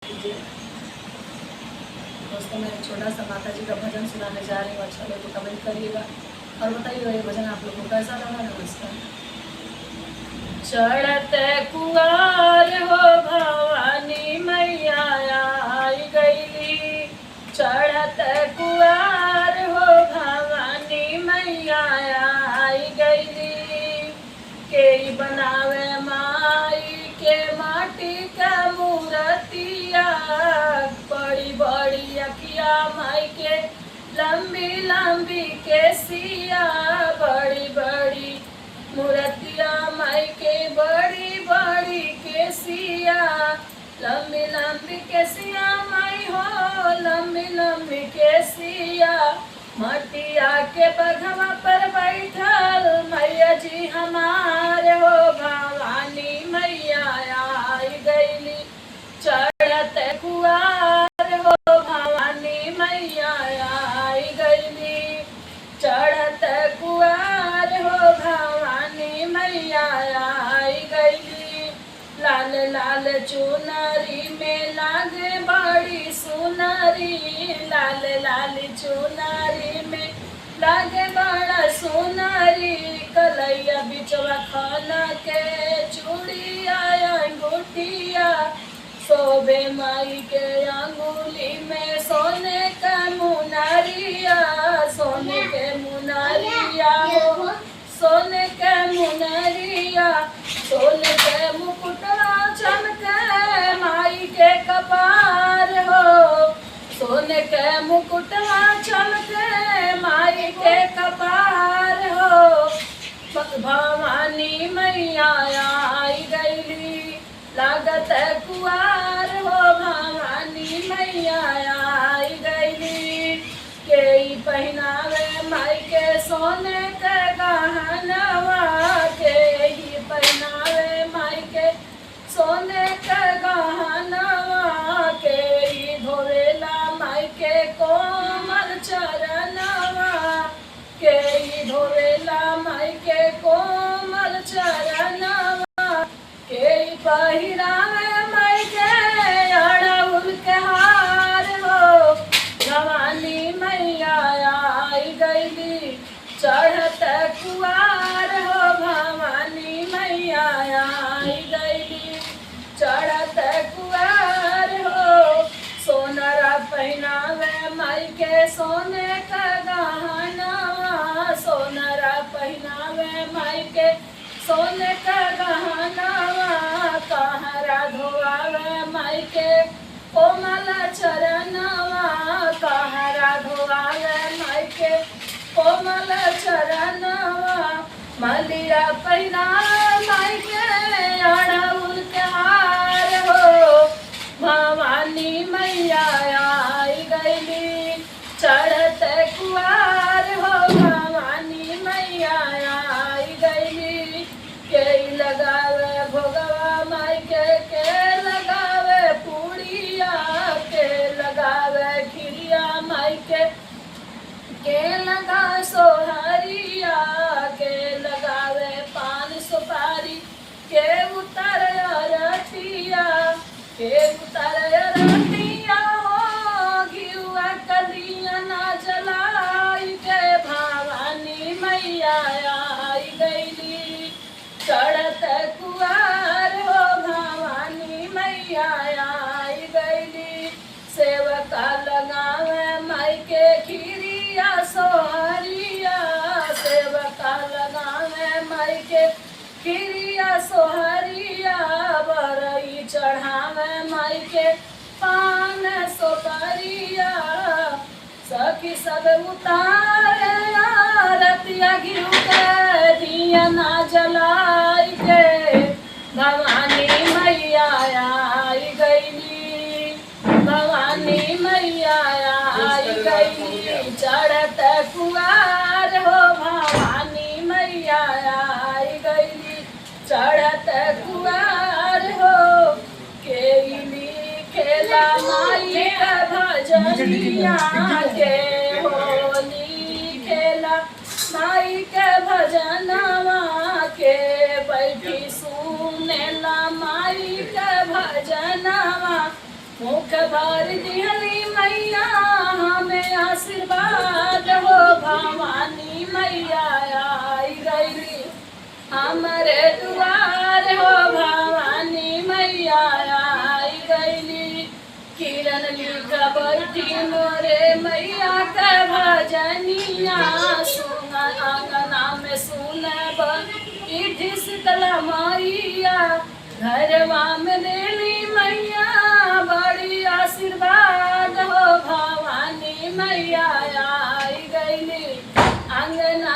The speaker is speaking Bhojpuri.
दोस्तों मैं छोटा सा माता जी का भजन सुनाने जा रही हूँ, अच्छा लगे तो कमेंट करिएगा और बताइएगा ये भजन आप लोगों को कैसा लगा। नमस्कार। चढ़ते कुआर हो भवानी मैया आई गईली, चढ़ते कुआर हो भवानी मैया आई गईली। के बनावे माई के माटी का मूर्तिया, बड़ी बड़ी अखिया माई के लंबी लंबी केसिया, बड़ी बड़ी मूर्तिया माई के बड़ी बड़ी केसिया, लंबी लंबी केसिया माई हो लंबी लंबी केसिया। मटिया के बघवा पर बैठल मैया जी हमारे हो भवानी मैया आई गईली, चढ़ते कुआर हो भवानी मैया आई गईली, चढ़ते कुआर हो भवानी मैया आई गईली। लाल लाल चुनरी में लागे बड़ी सुनरी, लाल लाल चुनरी में लागे बड़ा सुनरी। कलैया बिचवा खाना के चूड़िया अंगूठिया, शोभे माई के अंगुली में सोने का मुनरिया, सोने के मुनरिया हो सोने के मुनरिया। सोने के मुकुटवा चमके माई के कपार हो, सोने के मुकुटवा चमके माई के कपार हो। भवानी मैया आई गईली, लागत कुआर हो भवानी मैया आई गईली। के पहनावे माई के सोने के गहनवा, के पहनावे माई के सोने के गहनवा। के धोवेला माई के कोमल चरणवा, के धोवेला माई के कोमल चरणवा। के पहिरावे माई के अड़हुल के हार हो, भवानी मैया आई गईली, चढ़ते कुआर हो भवानी मैया आई गईली, चढ़ते कुआर हो। सोनरा पहनावे माई के सोने का गहनवा, सोनरा पहनावे माई के सोने का गहनवा। कहरा धोआवे माई के कोमल चरणवा, कहरा धोआवे माई के कोमल चरणवा। मलिया पहनावे माई के अड़हुल के हार हो, भवानी मैया आई गईली, चढ़ते कुआर हो भवानी मैया आई गईली। के लगावे भोगवा माई के लगावे पूड़िया, के लगावे खिरिया माई के लगा सोहरिया, के लगावे पान सुपारी, के उतर रतिया, के उतर रतिया हो घिउआ कलिया ना जलाई के भवानी मैया आई गईली, चढ़ते कुआर हो भवानी मैया आई गईली। सेवका लगावे माई के खीरिया सोहरिया, सेवका लगावे माई के खीरिया सोहरिया। बरई चढ़ावे माई के पान सोपरिया, सखी सब उतारे रतिया घिउ के दिया ना जलाई के भवानी मैया आई गईली, भवानी मैया आई गईली, चढ़ते कुआर हो भवानी मैया आई गईली, चढ़ते कुआर हो। के खेला माई का भजनिया, के होली खेला माई के भजनवा, के बैठी सुनेला माई के भजनवा। मुख भर दिहली मैया हमें आशीर्वाद हो भवानी मैया आई गई हमरे दुआर हो भवानी मैया आई गईली किरण लिख बैठी मोरे मैया के भजनिया सुन आंगना में सुनब इठी शीतला मैया घरवा में देली मैया बड़ी आशीर्वाद हो भवानी मैया आई गईली अंगना